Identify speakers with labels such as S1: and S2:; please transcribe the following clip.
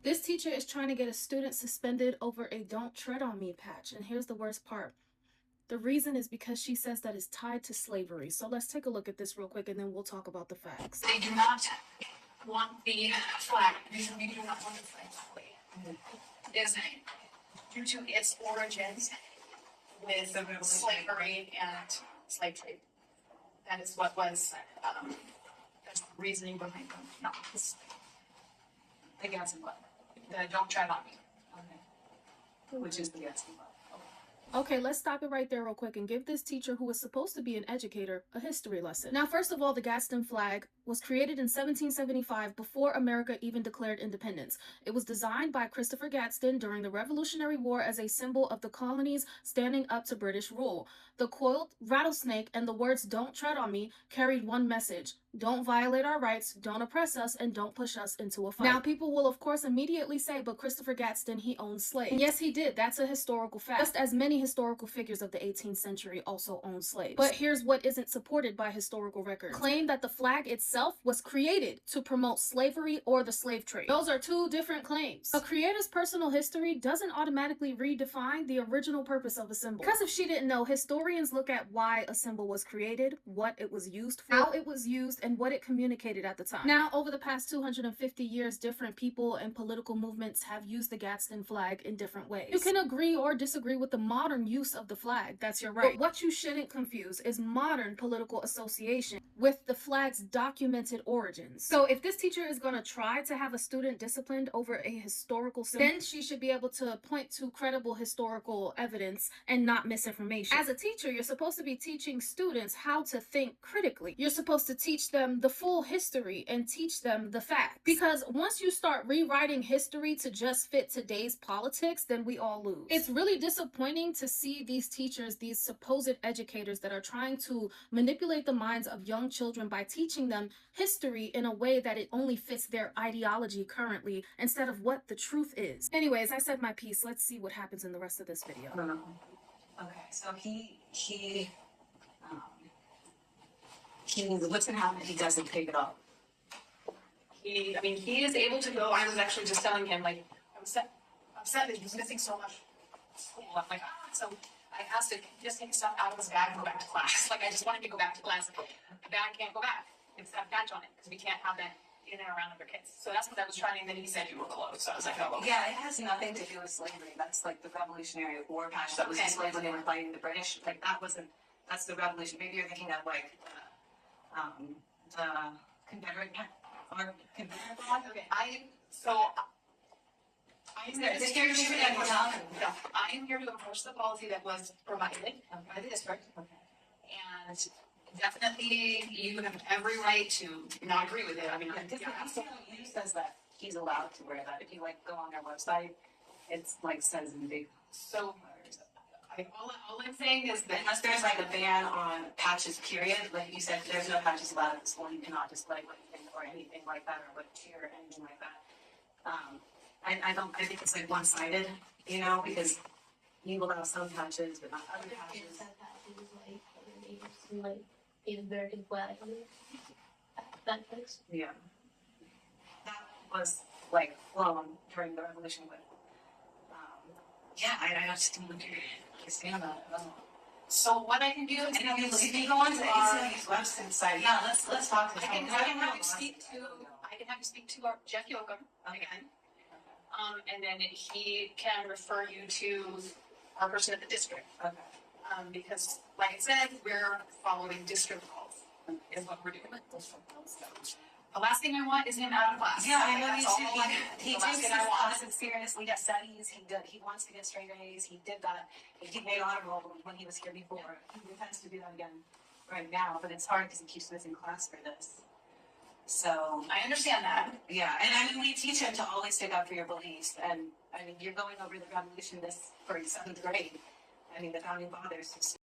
S1: This teacher is trying to get a student suspended over a "Don't Tread on Me" patch. And here's the worst part. The reason is because she says that is tied to slavery. So let's take a look at this real quick and then we'll talk about the facts.
S2: They do not want the flag. The reason we do not want the flag is due to its origins with slavery and slave trade. That is what was that's the reasoning behind them. Not the Gadsden Flag. The "Don't Tread on Me." Okay. Which is the Gadsden Flag.
S1: Okay, let's stop it right there real quick and give this teacher, who is supposed to be an educator, a history lesson. Now, first of all, the Gadsden Flag was created in 1775 before America even declared independence. It was designed by Christopher Gadsden during the Revolutionary War as a symbol of the colonies standing up to British rule. The coiled rattlesnake and the words "Don't tread on me" carried one message: don't violate our rights, don't oppress us, and don't push us into a fight. Now, people will of course immediately say, but Christopher Gadsden, he owned slaves. And yes, he did. That's a historical fact. Just as many historical figures of the 18th century also owned slaves. But here's what isn't supported by historical records. Claim that the flag itself was created to promote slavery or the slave trade. Those are two different claims. A creator's personal history doesn't automatically redefine the original purpose of a symbol. Because if she didn't know, historians look at why a symbol was created, what it was used for, how it was used, and what it communicated at the time. Now, over the past 250 years, different people and political movements have used the Gadsden flag in different ways. You can agree or disagree with the modern use of the flag, that's your right. But what you shouldn't confuse is modern political association with the flag's documented origins. So if this teacher is going to try to have a student disciplined over a historical symbol, then she should be able to point to credible historical evidence and not misinformation. As a teacher, you're supposed to be teaching students how to think critically. You're supposed to teach them the full history and teach them the facts. Because once you start rewriting history to just fit today's politics, then we all lose. It's really disappointing to see these teachers, these supposed educators that are trying to manipulate the minds of young children by teaching them history in a way that it only fits their ideology currently instead of what the truth is. Anyways, I said my piece. Let's see what happens in the rest of this video.
S2: Okay, so what's gonna happen if he doesn't pick it up? He is able to go. I was actually just telling him, like, I'm upset that he's missing so much school. I'm like, so I asked him, just take stuff out of his bag and go back to class. Like, I just wanted to go back to class. The bag can't go back. It's got a badge on it because we can't have that in and around other kids. So that's what I was trying, and then he said you were close. So I was like, oh, okay.
S3: Yeah, it has nothing to do with slavery. That's like the Revolutionary War patch that was displayed when they were fighting the British. Like, that's the revolution. Maybe you're thinking of like the Confederate or Confederate flag.
S2: Okay, I am here to enforce the policy that was provided by the district.
S3: Okay.
S2: And definitely, you have every right to not agree with it. I mean,
S3: He says that he's allowed to wear that. If you like go on their website, it's like says in big.
S2: So all I'm saying is that
S3: Unless there's like a ban on patches, period, like you said, there's no patches allowed at the school. You cannot display anything or anything like that, or like cheer or anything like that. I think it's like one-sided, you know, because you allow some patches but not other patches.
S4: Like the American flag. That place.
S3: Yeah. That was like flown during the revolution, but yeah, I just don't understand that at all.
S2: so what I can do is
S3: If you go on to the ACLU's website, yeah, let's talk to
S2: I
S3: him.
S2: can have you speak to our Jeff Yoakum again. And then he can refer you to our person at the district.
S3: Okay.
S2: Because like I said, we're following district calls is what we're doing. The last thing I want is him out of class.
S3: Yeah, I know
S2: That's
S3: you
S2: all
S3: too.
S2: I want.
S3: He
S2: The last
S3: takes his
S2: thing I want.
S3: classes seriously. He studies. He wants to get straight A's. He did that. He made honor roll when he was here before. He intends to do that again right now, but it's hard because he keeps missing class for this. So
S2: I understand that.
S3: yeah, and I mean we teach him to always stick up for your beliefs. And I mean you're going over the revolution this for 7th grade. I mean the founding fathers